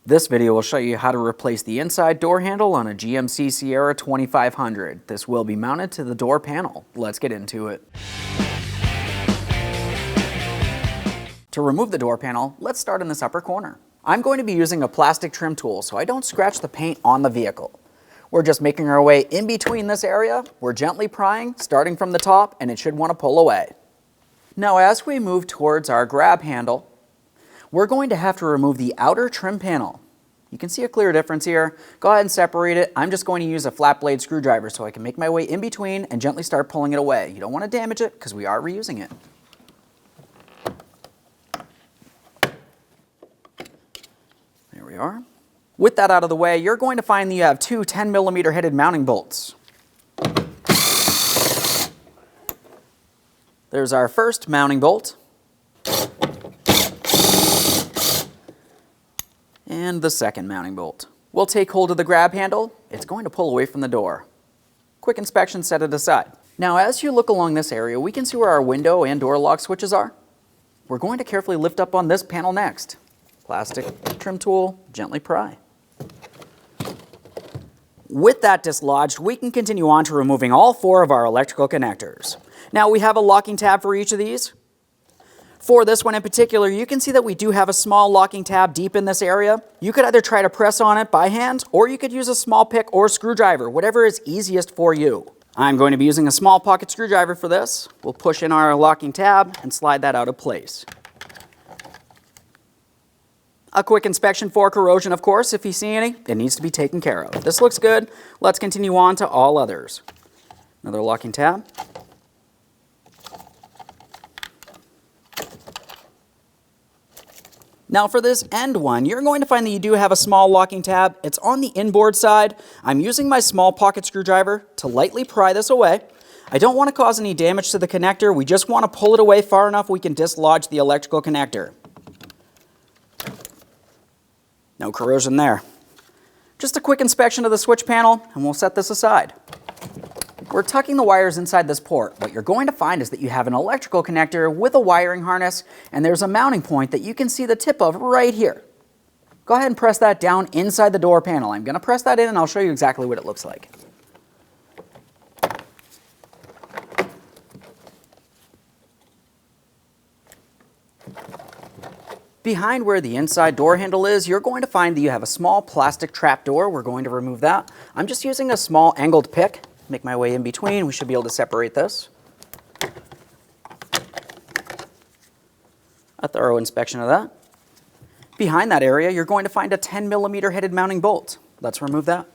This video will show you how to replace the inside door handle on a GMC Sierra 2500. This will be mounted to the door panel. Let's get into it. To remove the door panel, let's start in this upper corner. I'm going to be using a plastic trim tool so I don't scratch the paint on the vehicle. We're just making our way in between this area. We're gently prying, starting from the top, and it should want to pull away. Now as we move towards our grab handle, we're going to have to remove the outer trim panel. You can see a clear difference here. Go ahead and separate it. I'm just going to use a flat blade screwdriver so I can make my way in between and gently start pulling it away. You don't want to damage it because we are reusing it. There we are. With that out of the way, you're going to find that you have two 10mm headed mounting bolts. There's our first mounting bolt. And the second mounting bolt. We'll take hold of the grab handle. It's going to pull away from the door. Quick inspection, set it aside. Now as you look along this area, we can see where our window and door lock switches are. We're going to carefully lift up on this panel next. Plastic trim tool, gently pry. With that dislodged, we can continue on to removing all four of our electrical connectors. Now we have a locking tab for each of these. For this one in particular, you can see that we do have a small locking tab deep in this area. You could either try to press on it by hand, or you could use a small pick or screwdriver, whatever is easiest for you. I'm going to be using a small pocket screwdriver for this. We'll push in our locking tab and slide that out of place. A quick inspection for corrosion, of course. If you see any, it needs to be taken care of. This looks good. Let's continue on to all others. Another locking tab. Now for this end one, you're going to find that you do have a small locking tab. It's on the inboard side. I'm using my small pocket screwdriver to lightly pry this away. I don't want to cause any damage to the connector. We just want to pull it away far enough we can dislodge the electrical connector. No corrosion there. Just a quick inspection of the switch panel and we'll set this aside. We're tucking the wires inside this port. What you're going to find is that you have an electrical connector with a wiring harness, and there's a mounting point that you can see the tip of right here. Go ahead and press that down inside the door panel. I'm going to press that in and I'll show you exactly what it looks like. Behind where the inside door handle is, you're going to find that you have a small plastic trap door. We're going to remove that. I'm just using a small angled pick. Make my way in between. We should be able to separate this. A thorough inspection of that. Behind that area, you're going to find a 10mm headed mounting bolt. Let's remove that.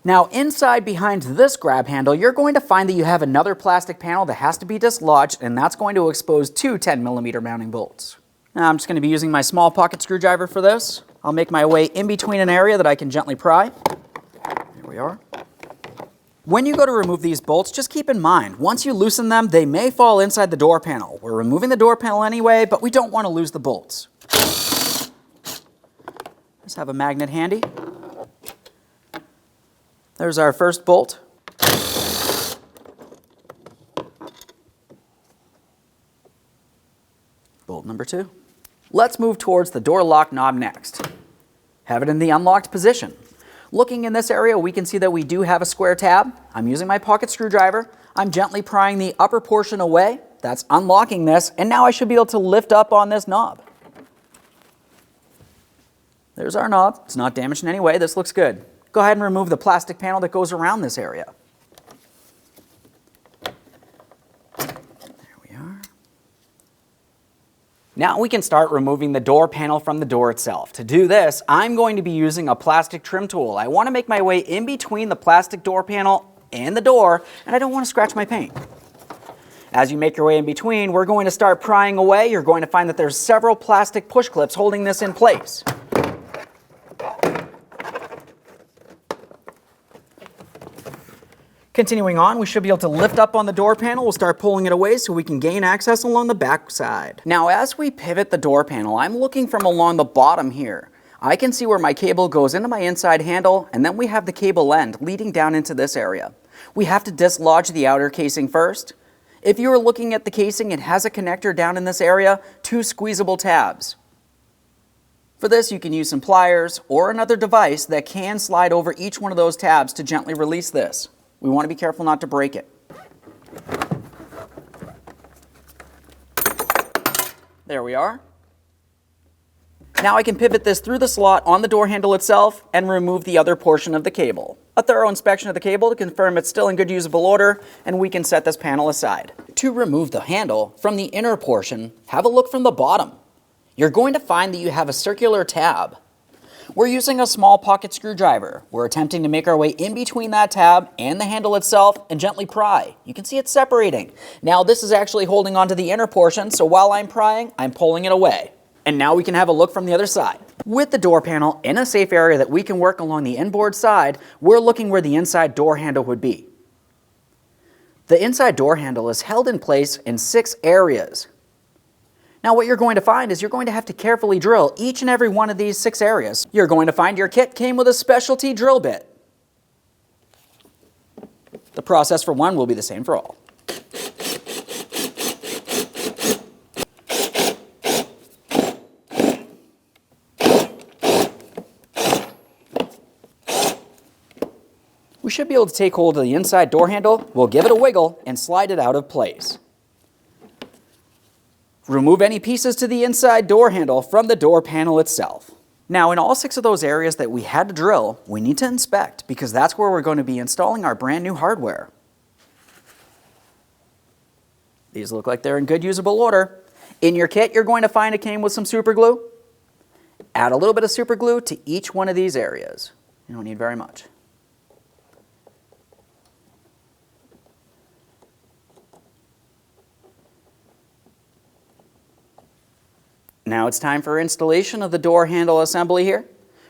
Now inside behind this grab handle, you're going to find that you have another plastic panel that has to be dislodged, and that's going to expose two 10mm mounting bolts. Now I'm just going to be using my small pocket screwdriver for this. I'll make my way in between an area that I can gently pry. There we are. When you go to remove these bolts, just keep in mind, once you loosen them, they may fall inside the door panel. We're removing the door panel anyway, but we don't want to lose the bolts. Just have a magnet handy. There's our first bolt. Bolt number 2. Let's move towards the door lock knob next. Have it in the unlocked position. Looking in this area, we can see that we do have a square tab. I'm using my pocket screwdriver. I'm gently prying the upper portion away. That's unlocking this, and now I should be able to lift up on this knob. There's our knob. It's not damaged in any way. This looks good. Go ahead and remove the plastic panel that goes around this area. Now we can start removing the door panel from the door itself. To do this, I'm going to be using a plastic trim tool. I want to make my way in between the plastic door panel and the door, and I don't want to scratch my paint. As you make your way in between, we're going to start prying away. You're going to find that there's several plastic push clips holding this in place. Continuing on, we should be able to lift up on the door panel. We'll start pulling it away so we can gain access along the back side. Now, as we pivot the door panel, I'm looking from along the bottom here. I can see where my cable goes into my inside handle, and then we have the cable end leading down into this area. We have to dislodge the outer casing first. If you are looking at the casing, it has a connector down in this area, 2 squeezable tabs. For this, you can use some pliers or another device that can slide over each one of those tabs to gently release this. We want to be careful not to break it. There we are. Now I can pivot this through the slot on the door handle itself and remove the other portion of the cable. A thorough inspection of the cable to confirm it's still in good usable order, and we can set this panel aside. To remove the handle from the inner portion, have a look from the bottom. You're going to find that you have a circular tab. We're using a small pocket screwdriver. We're attempting to make our way in between that tab and the handle itself and gently pry. You can see it separating. Now this is actually holding onto the inner portion, so while I'm prying, I'm pulling it away. And now we can have a look from the other side. With the door panel in a safe area that we can work along the inboard side, we're looking where the inside door handle would be. The inside door handle is held in place in 6 areas. Now what you're going to find is you're going to have to carefully drill each and every one of these 6 areas. You're going to find your kit came with a specialty drill bit. The process for one will be the same for all. We should be able to take hold of the inside door handle, we'll give it a wiggle, and slide it out of place. Remove any pieces to the inside door handle from the door panel itself. Now, in all 6 of those areas that we had to drill, we need to inspect because that's where we're going to be installing our brand new hardware. These look like they're in good usable order. In your kit, you're going to find it came with some super glue. Add a little bit of super glue to each one of these areas. You don't need very much. Now it's time for installation of the door handle assembly here.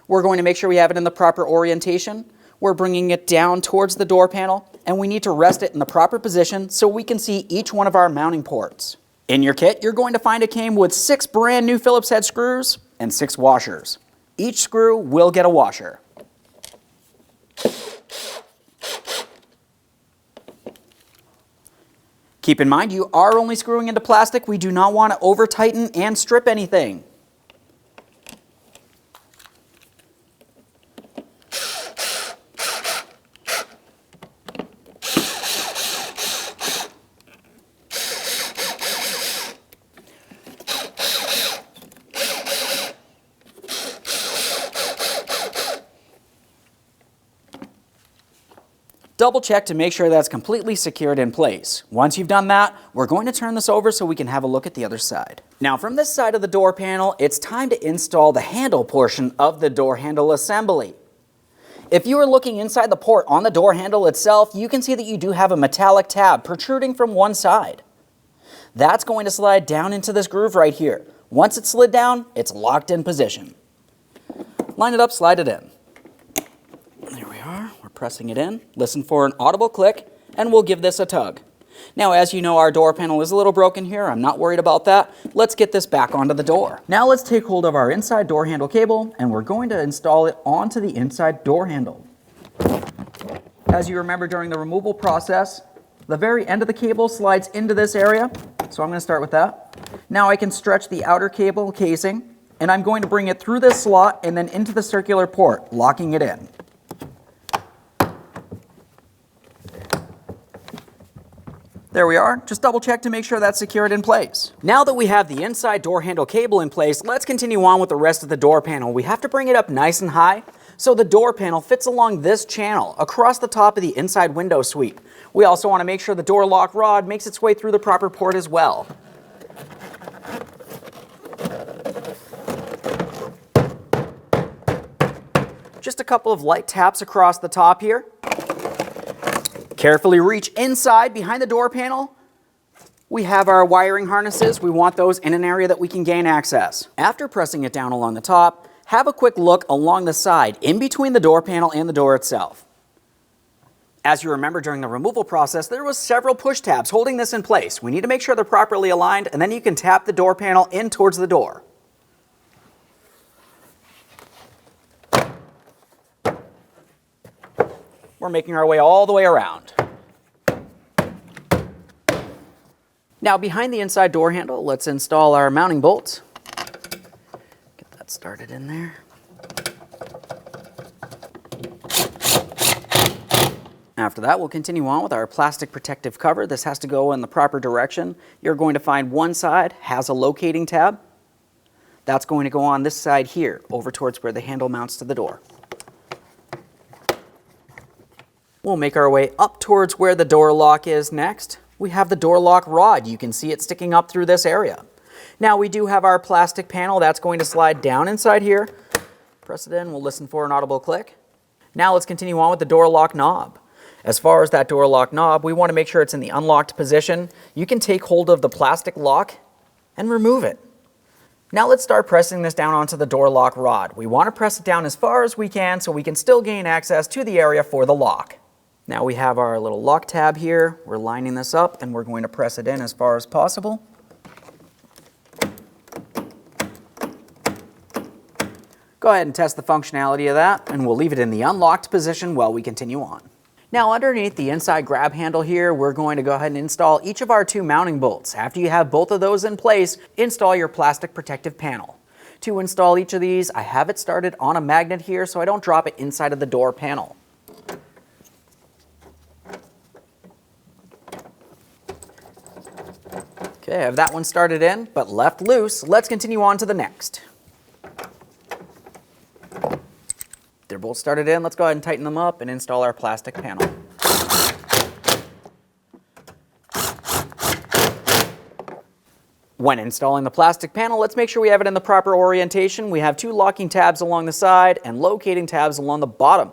We're going to make sure we have it in the proper orientation. We're bringing it down towards the door panel, and we need to rest it in the proper position so we can see each one of our mounting ports. In your kit, you're going to find it came with 6 brand new Phillips head screws and 6 washers. Each screw will get a washer. Keep in mind, you are only screwing into plastic. We do not want to over-tighten and strip anything. Double check to make sure that's completely secured in place. Once you've done that, we're going to turn this over so we can have a look at the other side. Now from this side of the door panel, it's time to install the handle portion of the door handle assembly. If you are looking inside the port on the door handle itself, you can see that you do have a metallic tab protruding from one side. That's going to slide down into this groove right here. Once it's slid down, it's locked in position. Line it up, slide it in. There we are. We're pressing it in. Listen for an audible click, and we'll give this a tug. Now, as you know, our door panel is a little broken here. I'm not worried about that. Let's get this back onto the door. Now let's take hold of our inside door handle cable, and we're going to install it onto the inside door handle. As you remember during the removal process, the very end of the cable slides into this area, so I'm going to start with that. Now I can stretch the outer cable casing, and I'm going to bring it through this slot and then into the circular port, locking it in. There we are. Just double check to make sure that's secured in place. Now that we have the inside door handle cable in place, let's continue on with the rest of the door panel. We have to bring it up nice and high so the door panel fits along this channel across the top of the inside window sweep. We also want to make sure the door lock rod makes its way through the proper port as well. Just a couple of light taps across the top here. Carefully reach inside behind the door panel. We have our wiring harnesses. We want those in an area that we can gain access. After pressing it down along the top, have a quick look along the side, in between the door panel and the door itself. As you remember during the removal process, there was several push tabs holding this in place. We need to make sure they're properly aligned, and then you can tap the door panel in towards the door. We're making our way all the way around. Now behind the inside door handle, let's install our mounting bolts. Get that started in there. After that, we'll continue on with our plastic protective cover. This has to go in the proper direction. You're going to find one side has a locating tab. That's going to go on this side here, over towards where the handle mounts to the door. We'll make our way up towards where the door lock is next. We have the door lock rod. You can see it sticking up through this area. Now we do have our plastic panel. That's going to slide down inside here. Press it in. We'll listen for an audible click. Now let's continue on with the door lock knob. As far as that door lock knob, we want to make sure it's in the unlocked position. You can take hold of the plastic lock and remove it. Now let's start pressing this down onto the door lock rod. We want to press it down as far as we can so we can still gain access to the area for the lock. Now we have our little lock tab here. We're lining this up and we're going to press it in as far as possible. Go ahead and test the functionality of that, and we'll leave it in the unlocked position while we continue on. Now underneath the inside grab handle here, we're going to go ahead and install each of our 2 mounting bolts. After you have both of those in place, install your plastic protective panel. To install each of these, I have it started on a magnet here so I don't drop it inside of the door panel. Okay, I have that one started in, but left loose. Let's continue on to the next. They're both started in. Let's go ahead and tighten them up and install our plastic panel. When installing the plastic panel, let's make sure we have it in the proper orientation. We have 2 locking tabs along the side and locating tabs along the bottom.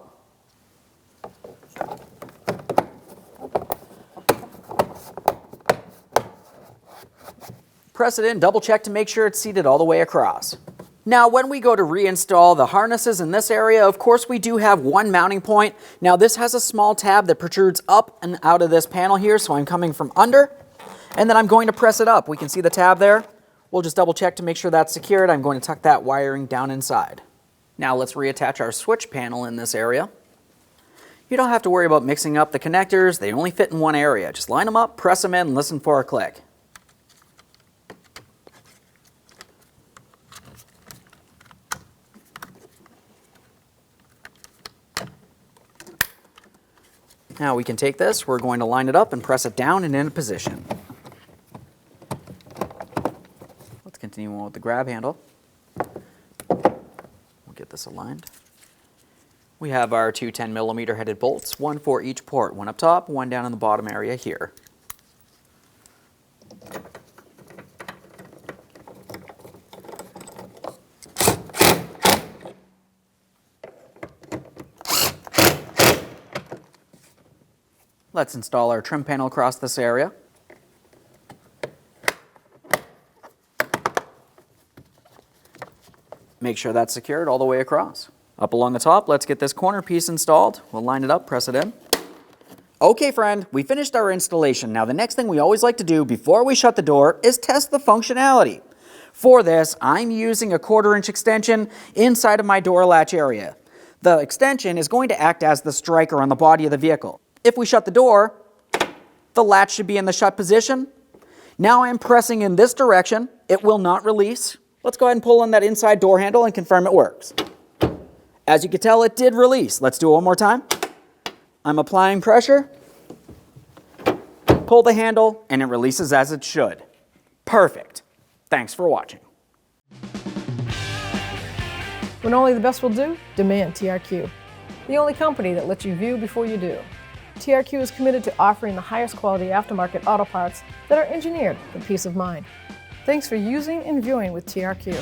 Press it in, double check to make sure it's seated all the way across. Now when we go to reinstall the harnesses in this area, of course we do have one mounting point. Now this has a small tab that protrudes up and out of this panel here, so I'm coming from under, and then I'm going to press it up. We can see the tab there. We'll just double check to make sure that's secured. I'm going to tuck that wiring down inside. Now let's reattach our switch panel in this area. You don't have to worry about mixing up the connectors. They only fit in one area. Just line them up, press them in, and listen for a click. Now we can take this, we're going to line it up and press it down and in position. Let's continue on with the grab handle. We'll get this aligned. We have our 2 10mm headed bolts, one for each port, one up top, one down in the bottom area here. Let's install our trim panel across this area. Make sure that's secured all the way across. Up along the top, let's get this corner piece installed. We'll line it up, press it in. Okay friend, we finished our installation. Now the next thing we always like to do before we shut the door is test the functionality. For this, I'm using a 1/4-inch extension inside of my door latch area. The extension is going to act as the striker on the body of the vehicle. If we shut the door, the latch should be in the shut position. Now I'm pressing in this direction. It will not release. Let's go ahead and pull on that inside door handle and confirm it works. As you can tell, it did release. Let's do it one more time. I'm applying pressure. Pull the handle, and it releases as it should. Perfect. Thanks for watching. When only the best will do, demand TRQ. The only company that lets you view before you do. TRQ is committed to offering the highest quality aftermarket auto parts that are engineered for peace of mind. Thanks for using and viewing with TRQ.